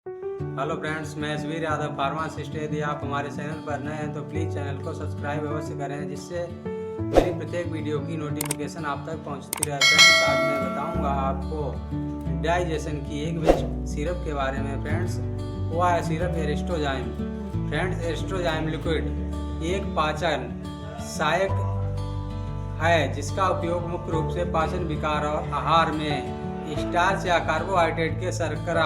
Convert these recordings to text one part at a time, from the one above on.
Hello friends, मैं एसवीर Yadav pharmacist. यदि आप हमारे चैनल पर नए हैं तो प्लीज़ चैनल को सब्सक्राइब अवश्य करें, जिससे मेरी प्रत्येक वीडियो की नोटिफिकेशन आप तक पहुंचती रहे। फ्रेंड्स, आज मैं बताऊंगा आपको डाइजेशन की एक बेस्ट सिरप के बारे में। फ्रेंड्स, वो है syrup Aristozyme. Friends, Aristozyme liquid एक पाचन सहायक है, जिसका उपयोग मुख्य रूप से पाचन विकार और आहार में स्टार्च या कार्बोहाइड्रेट के शर्करा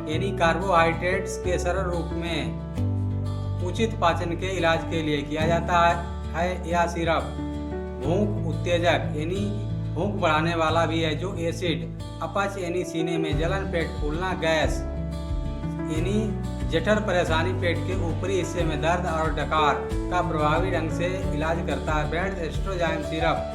यानी कार्बोहाइड्रेट्स के सरल रूप में उचित पाचन के इलाज के लिए किया जाता है। यह सिरप भूख उत्तेजक यानी भूख बढ़ाने वाला भी है, जो एसिड, अपच यानी सीने में जलन, पेट फूलना, गैस यानी जठर परेशानी, पेट के ऊपरी हिस्से में दर्द और डकार का प्रभावी ढंग से इलाज करता है। फ्रेंड्स, एरिस्टोजाइम सिरप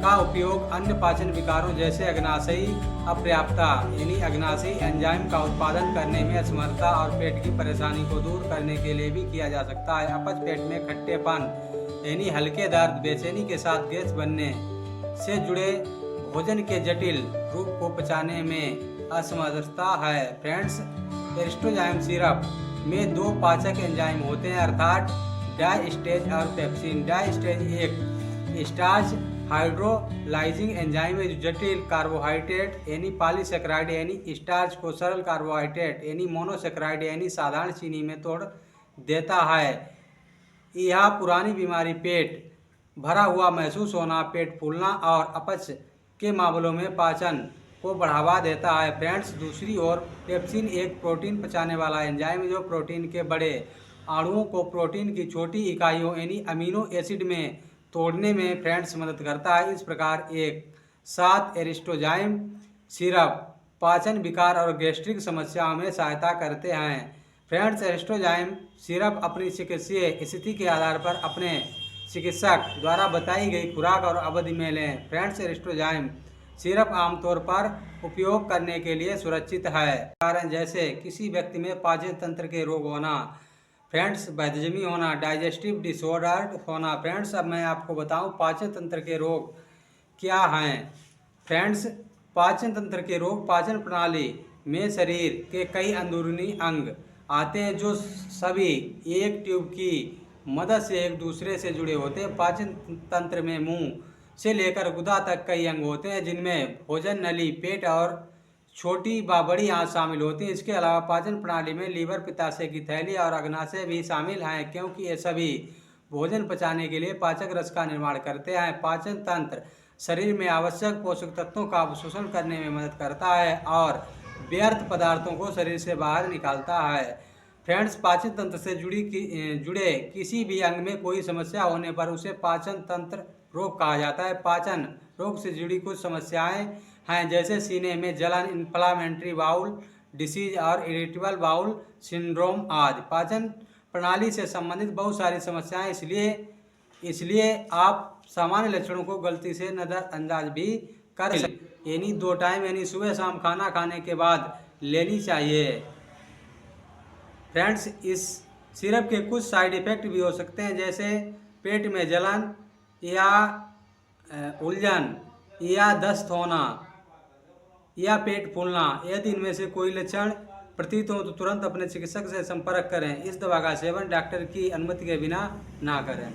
का उपयोग अन्य पाचन विकारों जैसे अग्नाशयी अपर्याप्तता यानी अग्नाशयी एंजाइम का उत्पादन करने में असमर्थता और पेट की परेशानी को दूर करने के लिए भी किया जा सकता है। अपच, पेट में खट्टेपन यानी हल्के दर्द, बेचैनी के साथ गैस बनने से जुड़े भोजन के जटिल रूप को पचाने में असमर्थता है। फ्रेंड्स, एरिस्टोजाइम सिरप में दो पाचक एंजाइम होते हैं, अर्थात डायस्टेज और पेप्सिन। डायस्टेज एक स्टार्च हाइड्रोलाइजिंग एंजाइम है, जो जटिल कार्बोहाइड्रेट यानी पॉलीसेकेराइड यानी स्टार्च को सरल कार्बोहाइड्रेट यानी मोनोसेकेराइड यानी साधारण चीनी में तोड़ देता है। यह पुरानी बीमारी, पेट भरा हुआ महसूस होना, पेट फूलना और अपच के मामलों में पाचन को बढ़ावा देता है। फ्रेंड्स, दूसरी ओर पेप्सिन एक प्रोटीन पचाने वाला एंजाइम है, जो प्रोटीन के बड़े अणुओं को प्रोटीन की छोटी इकाइयों यानी अमीनो एसिड में तोड़ने में फ्रेंड्स मदद करता है। इस प्रकार एक साथ एरिस्टोजाइम सिरप पाचन विकार और गैस्ट्रिक समस्याओं में सहायता करते हैं। फ्रेंड्स, एरिस्टोजाइम सिरप अपनी चिकित्सीय स्थिति के आधार पर अपने चिकित्सक द्वारा बताई गई खुराक और अवधि में लें। फ्रेंड्स, एरिस्टोजाइम सिरप आमतौर पर उपयोग करने के लिए सुरक्षित है, कारण जैसे किसी व्यक्ति में पाचन तंत्र के रोग होना, फ्रेंड्स बदहजमी होना, डाइजेस्टिव डिसऑर्डर होना। फ्रेंड्स, अब मैं आपको बताऊं पाचन तंत्र के रोग क्या हैं। फ्रेंड्स, पाचन तंत्र के रोग पाचन प्रणाली में शरीर के कई अंदरूनी अंग आते हैं, जो सभी एक ट्यूब की मदद से एक दूसरे से जुड़े होते हैं। पाचन तंत्र में मुंह से लेकर गुदा तक कई अंग होते हैं, जिनमें भोजन नली, पेट और छोटी व बड़ी आंत शामिल होती हैं। इसके अलावा पाचन प्रणाली में लीवर, पित्ताशय की थैली और अग्नाशय भी शामिल हैं, क्योंकि ये सभी भोजन पचाने के लिए पाचक रस का निर्माण करते हैं। पाचन तंत्र शरीर में आवश्यक पोषक तत्वों का अवशोषण करने में मदद करता है और व्यर्थ पदार्थों को शरीर से बाहर निकालता है। फ्रेंड्स, पाचन तंत्र से जुड़े किसी भी अंग में कोई समस्या होने पर उसे पाचन तंत्र रोग कहा जाता है। पाचन रोग से जुड़ी कुछ समस्याएं हैं, जैसे सीने में जलन, इन्फ्लामेटरी बाउल डिसीज और इरिटेबल बाउल सिंड्रोम आदि। पाचन प्रणाली से संबंधित बहुत सारी समस्याएं, इसलिए आप सामान्य लक्षणों को गलती से नज़रअंदाज भी कर सकते, यानी 2 टाइम यानी सुबह शाम खाना खाने के बाद लेनी चाहिए। फ्रेंड्स, इस सिरप के कुछ साइड इफ़ेक्ट भी हो सकते हैं, जैसे पेट में जलन या उलझन या दस्त होना या पेट फूलना। यदि इनमें से कोई लक्षण प्रतीत हो तो तुरंत अपने चिकित्सक से संपर्क करें। इस दवा का सेवन डॉक्टर की अनुमति के बिना ना करें।